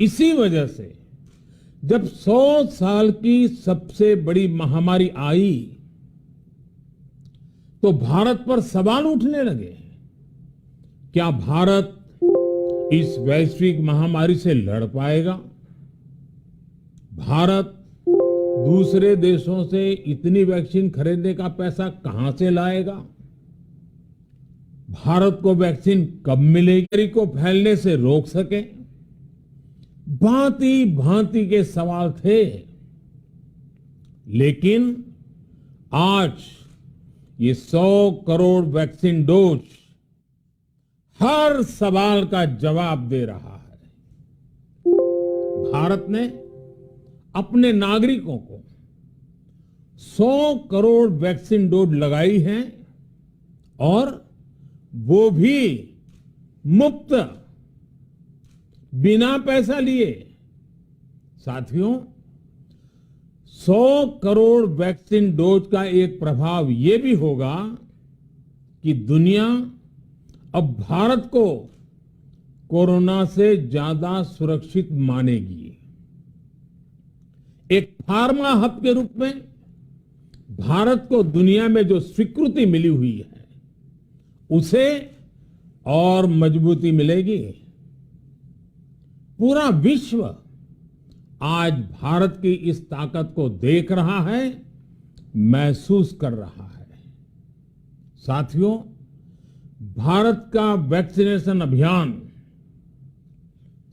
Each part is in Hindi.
इसी वजह से जब 100 साल की सबसे बड़ी महामारी आई तो भारत पर सवाल उठने लगे। क्या भारत इस वैश्विक महामारी से लड़ पाएगा? भारत दूसरे देशों से इतनी वैक्सीन खरीदने का पैसा कहां से लाएगा? भारत को वैक्सीन कब मिलेगी को फैलने से रोक सके? भांति भांति के सवाल थे। लेकिन आज ये 100 करोड़ वैक्सीन डोज हर सवाल का जवाब दे रहा है। भारत ने अपने नागरिकों को 100 करोड़ वैक्सीन डोज लगाई है और वो भी मुफ्त, बिना पैसा लिए। साथियों, 100 करोड़ वैक्सीन डोज का एक प्रभाव ये भी होगा कि दुनिया अब भारत को कोरोना से ज्यादा सुरक्षित मानेगी। एक फार्मा हब के रूप में भारत को दुनिया में जो स्वीकृति मिली हुई है उसे और मजबूती मिलेगी। पूरा विश्व आज भारत की इस ताकत को देख रहा है, महसूस कर रहा है। साथियों, भारत का वैक्सीनेशन अभियान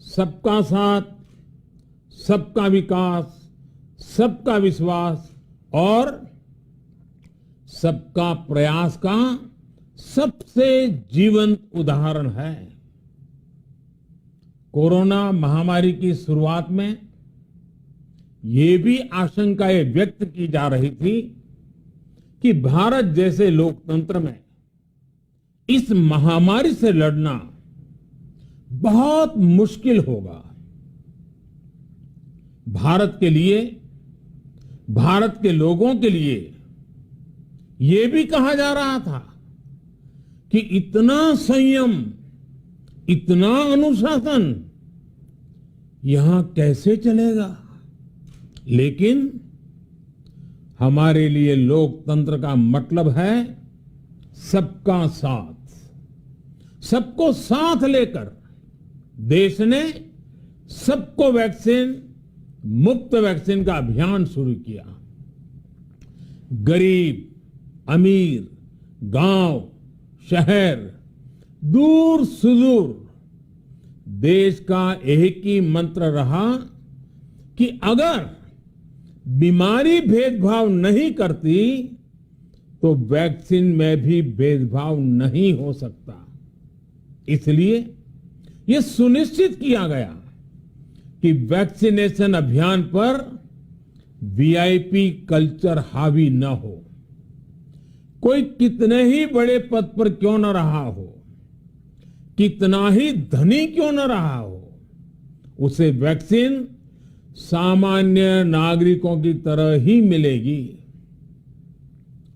सबका साथ, सबका विकास, सबका विश्वास और सबका प्रयास का सबसे जीवंत उदाहरण है। कोरोना महामारी की शुरुआत में ये भी आशंकाएं व्यक्त की जा रही थी कि भारत जैसे लोकतंत्र में इस महामारी से लड़ना बहुत मुश्किल होगा। भारत के लिए, भारत के लोगों के लिए ये भी कहा जा रहा था कि इतना संयम, इतना अनुशासन यहां कैसे चलेगा? लेकिन हमारे लिए लोकतंत्र का मतलब है सबका साथ। सबको साथ लेकर देश ने सबको वैक्सीन, मुफ्त वैक्सीन का अभियान शुरू किया। गरीब, अमीर, गांव, शहर, दूर सुदूर, देश का एक ही मंत्र रहा कि अगर बीमारी भेदभाव नहीं करती तो वैक्सीन में भी भेदभाव नहीं हो सकता। इसलिए यह सुनिश्चित किया गया कि वैक्सीनेशन अभियान पर वीआईपी कल्चर हावी न हो। कोई कितने ही बड़े पद पर क्यों न रहा हो, कितना ही धनी क्यों न रहा हो, उसे वैक्सीन सामान्य नागरिकों की तरह ही मिलेगी।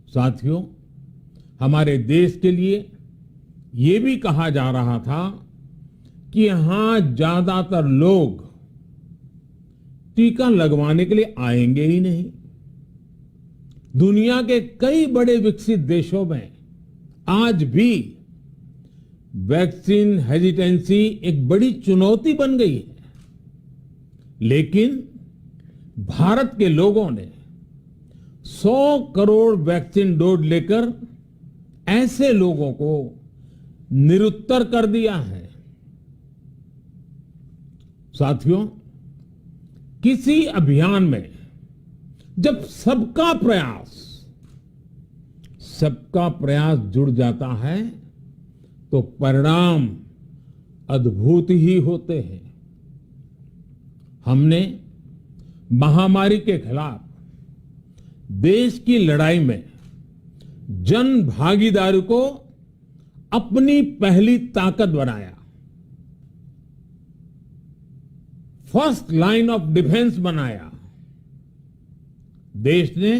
साथियों, हमारे देश के लिए ये भी कहा जा रहा था कि यहां ज्यादातर लोग टीका लगवाने के लिए आएंगे ही नहीं। दुनिया के कई बड़े विकसित देशों में आज भी वैक्सीन हेजिटेंसी एक बड़ी चुनौती बन गई है। लेकिन भारत के लोगों ने 100 करोड़ वैक्सीन डोज लेकर ऐसे लोगों को निरुत्तर कर दिया है। साथियों, किसी अभियान में जब सबका प्रयास जुड़ जाता है तो परिणाम अद्भुत ही होते हैं। हमने महामारी के खिलाफ देश की लड़ाई में जन भागीदारी को अपनी पहली ताकत बनाया। फर्स्ट लाइन ऑफ डिफेंस बनाया। देश ने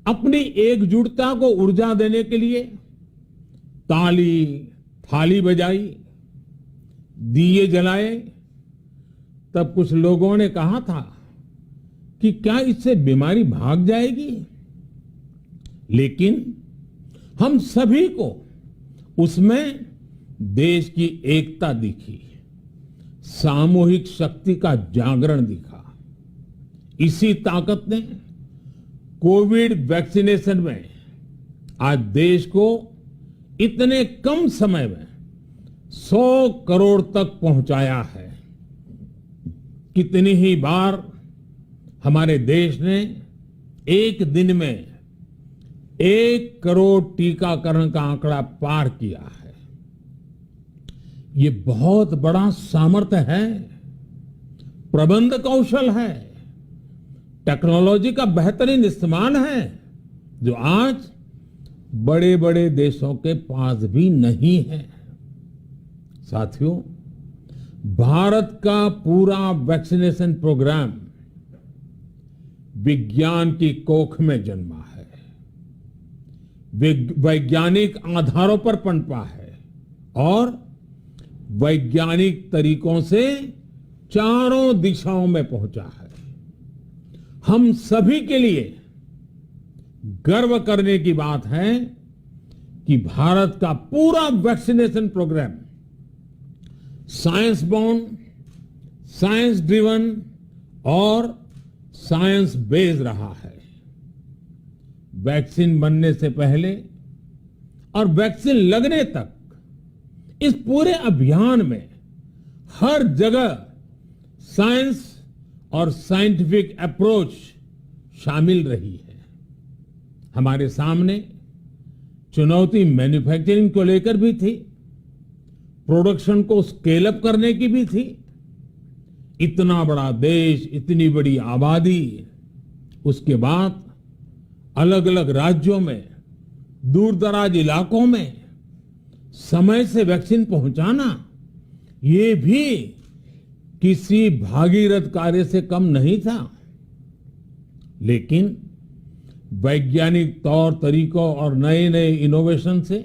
अपनी एकजुटता को ऊर्जा देने के लिए ताली, थाली बजाई, दिए जलाए, तब कुछ लोगों ने कहा था कि क्या इससे बीमारी भाग जाएगी, लेकिन हम सभी को उसमें देश की एकता दिखी, सामूहिक शक्ति का जागरण दिखा। इसी ताकत ने कोविड वैक्सीनेशन में आज देश को इतने कम समय में 100 करोड़ तक पहुंचाया है। कितनी ही बार हमारे देश ने एक दिन में 1 करोड़ टीकाकरण का आंकड़ा पार किया है। ये बहुत बड़ा सामर्थ्य है, प्रबंध कौशल है, टेक्नोलॉजी का बेहतरीन इस्तेमाल है, जो आज बड़े बड़े देशों के पास भी नहीं है। साथियों, भारत का पूरा वैक्सीनेशन प्रोग्राम विज्ञान की कोख में जन्मा है, वैज्ञानिक आधारों पर पनपा है और वैज्ञानिक तरीकों से चारों दिशाओं में पहुंचा है। हम सभी के लिए गर्व करने की बात है कि भारत का पूरा vaccination program science born, science driven और साइंस बेस्ड रहा है। वैक्सीन बनने से पहले और वैक्सीन लगने तक इस पूरे अभियान में हर जगह साइंस और साइंटिफिक अप्रोच शामिल रही है। हमारे सामने चुनौती मैन्युफैक्चरिंग को लेकर भी थी, प्रोडक्शन को स्केल अप करने की भी थी। इतना बड़ा देश, इतनी बड़ी आबादी, उसके बाद अलग अलग राज्यों में, दूर दराज इलाकों में समय से वैक्सीन पहुंचाना, ये भी किसी भागीरथ कार्य से कम नहीं था। लेकिन वैज्ञानिक तौर तरीकों और नए नए इनोवेशन से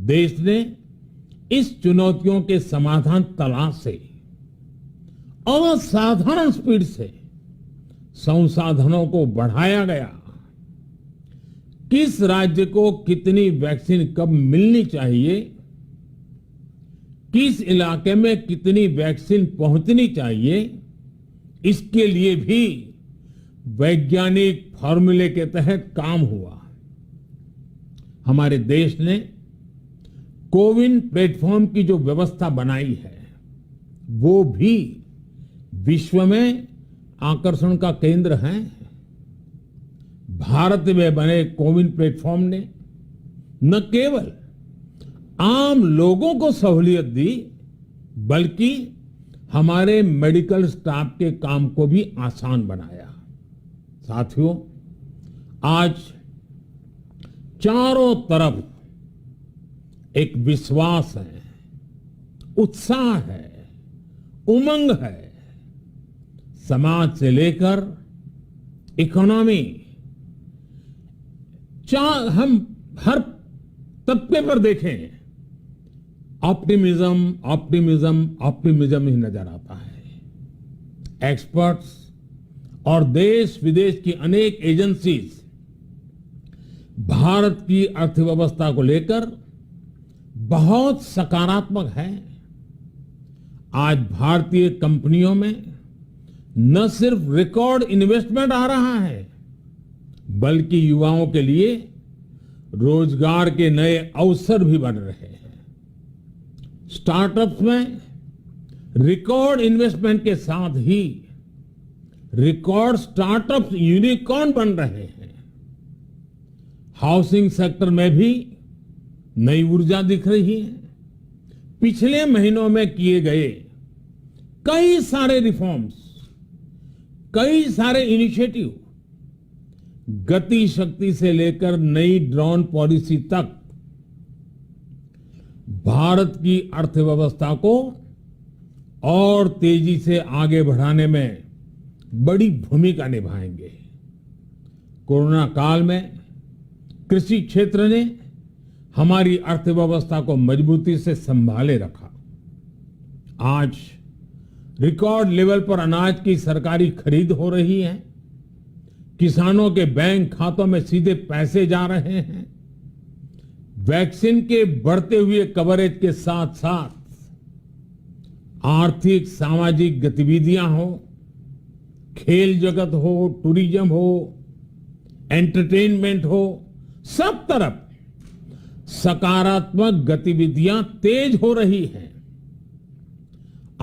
देश ने इस चुनौतियों के समाधान तलाशे और असाधारण स्पीड से संसाधनों को बढ़ाया गया। किस राज्य को कितनी वैक्सीन कब मिलनी चाहिए, किस इलाके में कितनी वैक्सीन पहुंचनी चाहिए, इसके लिए भी वैज्ञानिक फॉर्मूले के तहत काम हुआ। हमारे देश ने कोविन प्लेटफॉर्म की जो व्यवस्था बनाई है, वो भी विश्व में आकर्षण का केंद्र है। भारत में बने कोविन प्लेटफॉर्म ने न केवल आम लोगों को सहूलियत दी, बल्कि हमारे मेडिकल स्टाफ के काम को भी आसान बनाया। साथियों, आज चारों तरफ एक विश्वास है, उत्साह है, उमंग है। समाज से लेकर इकोनॉमी, हम हर तबके पर देखें, ऑप्टिमिज्म ऑप्टिमिज्म ऑप्टिमिज्म ही नजर आता है। एक्सपर्ट्स और देश विदेश की अनेक एजेंसीज भारत की अर्थव्यवस्था को लेकर बहुत सकारात्मक है। आज भारतीय कंपनियों में न सिर्फ रिकॉर्ड इन्वेस्टमेंट आ रहा है, बल्कि युवाओं के लिए रोजगार के नए अवसर भी बन रहे हैं। स्टार्टअप्स में रिकॉर्ड इन्वेस्टमेंट के साथ ही रिकॉर्ड स्टार्टअप्स यूनिकॉर्न बन रहे हैं। हाउसिंग सेक्टर में भी नई ऊर्जा दिख रही है। पिछले महीनों में किए गए कई सारे रिफॉर्म्स, कई सारे इनिशिएटिव, गति शक्ति से लेकर नई ड्रोन पॉलिसी तक भारत की अर्थव्यवस्था को और तेजी से आगे बढ़ाने में बड़ी भूमिका निभाएंगे। कोरोना काल में कृषि क्षेत्र ने हमारी अर्थव्यवस्था को मजबूती से संभाले रखा। आज रिकॉर्ड लेवल पर अनाज की सरकारी खरीद हो रही है। किसानों के बैंक खातों में सीधे पैसे जा रहे हैं। वैक्सीन के बढ़ते हुए कवरेज के साथ साथ आर्थिक सामाजिक गतिविधियां हो, खेल जगत हो, टूरिज्म हो, एंटरटेनमेंट हो, सब तरफ सकारात्मक गतिविधियां तेज हो रही हैं।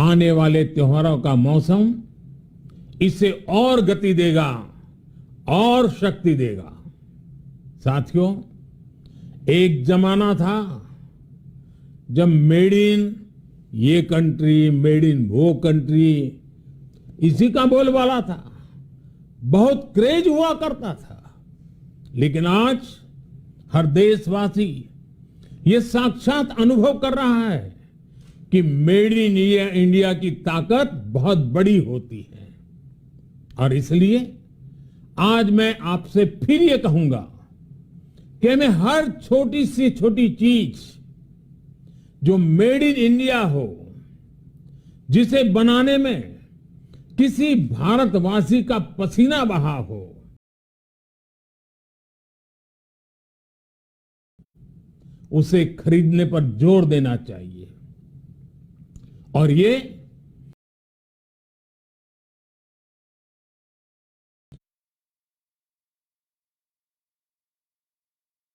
आने वाले त्योहारों का मौसम इसे और गति देगा और शक्ति देगा। साथियों, एक जमाना था जब मेड इन ये कंट्री, मेड इन वो कंट्री, इसी का बोलबाला था। बहुत क्रेज हुआ करता था। लेकिन आज हर देशवासी ये साक्षात अनुभव कर रहा है कि मेड इन इंडिया की ताकत बहुत बड़ी होती है। और इसलिए आज मैं आपसे फिर ये कहूंगा कि हमें हर छोटी से छोटी चीज जो मेड इन इंडिया हो, जिसे बनाने में किसी भारतवासी का पसीना बहा हो, उसे खरीदने पर जोर देना चाहिए। और ये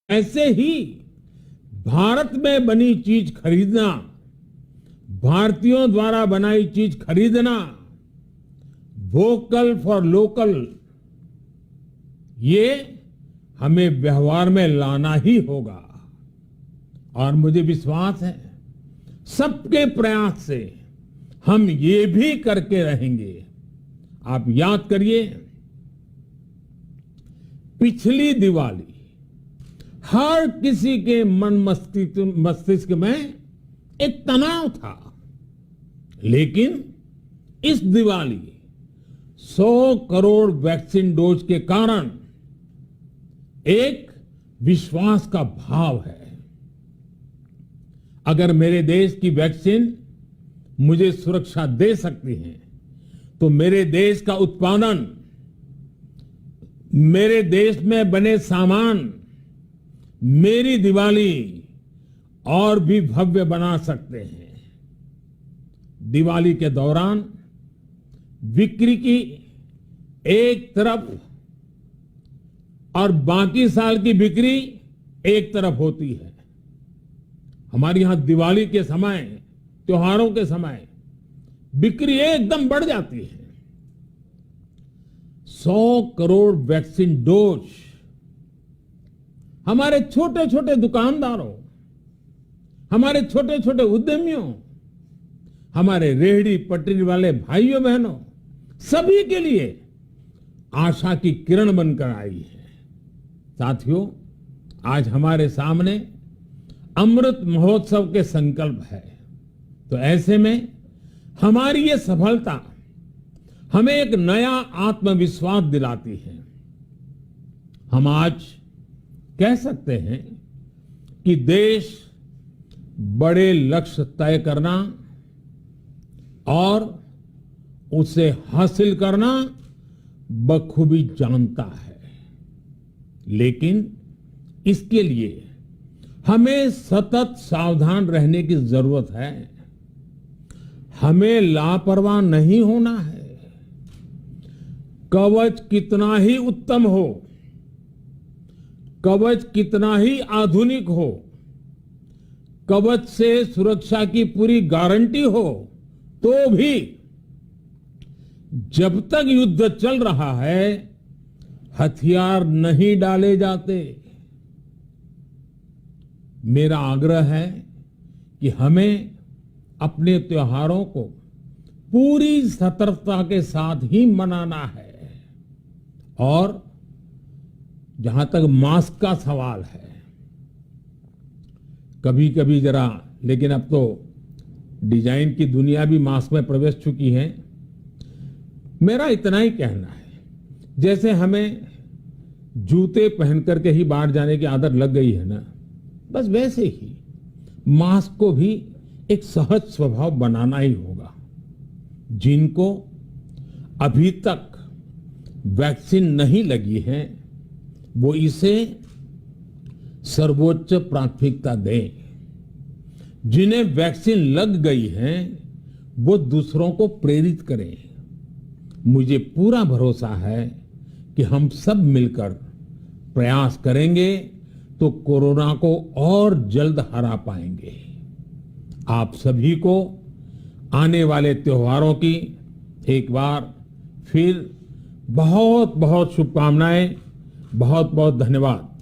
ऐसे ही भारत में बनी चीज खरीदना, भारतीयों द्वारा बनाई चीज खरीदना, वोकल फॉर लोकल, ये हमें व्यवहार में लाना ही होगा। और मुझे विश्वास है सबके प्रयास से हम ये भी करके रहेंगे। आप याद करिए, पिछली दिवाली हर किसी के मन मस्तिष्क में एक तनाव था, लेकिन इस दिवाली 100 करोड़ वैक्सीन डोज के कारण एक विश्वास का भाव है। अगर मेरे देश की वैक्सीन मुझे सुरक्षा दे सकती है, तो मेरे देश का उत्पादन, मेरे देश में बने सामान मेरी दिवाली और भी भव्य बना सकते हैं। दिवाली के दौरान बिक्री की एक तरफ और बाकी साल की बिक्री एक तरफ होती है। हमारे यहां दिवाली के समय, त्योहारों के समय बिक्री एकदम बढ़ जाती है। 100 करोड़ वैक्सीन डोज हमारे छोटे छोटे दुकानदारों, हमारे छोटे छोटे उद्यमियों, हमारे रेहड़ी पटरी वाले भाइयों बहनों, सभी के लिए आशा की किरण बनकर आई है। साथियों, आज हमारे सामने अमृत महोत्सव के संकल्प है। तो ऐसे में हमारी ये सफलता हमें एक नया आत्मविश्वास दिलाती है। हम आज कह सकते हैं कि देश बड़े लक्ष्य तय करना और उसे हासिल करना बखूबी जानता है, लेकिन इसके लिए हमें सतत सावधान रहने की जरूरत है। हमें लापरवाह नहीं होना है। कवच कितना ही उत्तम हो, कवच कितना ही आधुनिक हो, कवच से सुरक्षा की पूरी गारंटी हो, तो भी जब तक युद्ध चल रहा है, हथियार नहीं डाले जाते। मेरा आग्रह है कि हमें अपने त्योहारों को पूरी सतर्कता के साथ ही मनाना है। और जहां तक मास्क का सवाल है, कभी कभी जरा, लेकिन अब तो डिजाइन की दुनिया भी मास्क में प्रवेश चुकी है। मेरा इतना ही कहना है, जैसे हमें जूते पहन करके ही बाहर जाने की आदत लग गई है ना, बस वैसे ही मास्क को भी एक सहज स्वभाव बनाना ही होगा। जिनको अभी तक वैक्सीन नहीं लगी है वो इसे सर्वोच्च प्राथमिकता दें। जिन्हें वैक्सीन लग गई है वो दूसरों को प्रेरित करें। मुझे पूरा भरोसा है कि हम सब मिलकर प्रयास करेंगे तो कोरोना को और जल्द हरा पाएंगे। आप सभी को आने वाले त्योहारों की एक बार फिर बहुत बहुत शुभकामनाएं। बहुत बहुत धन्यवाद।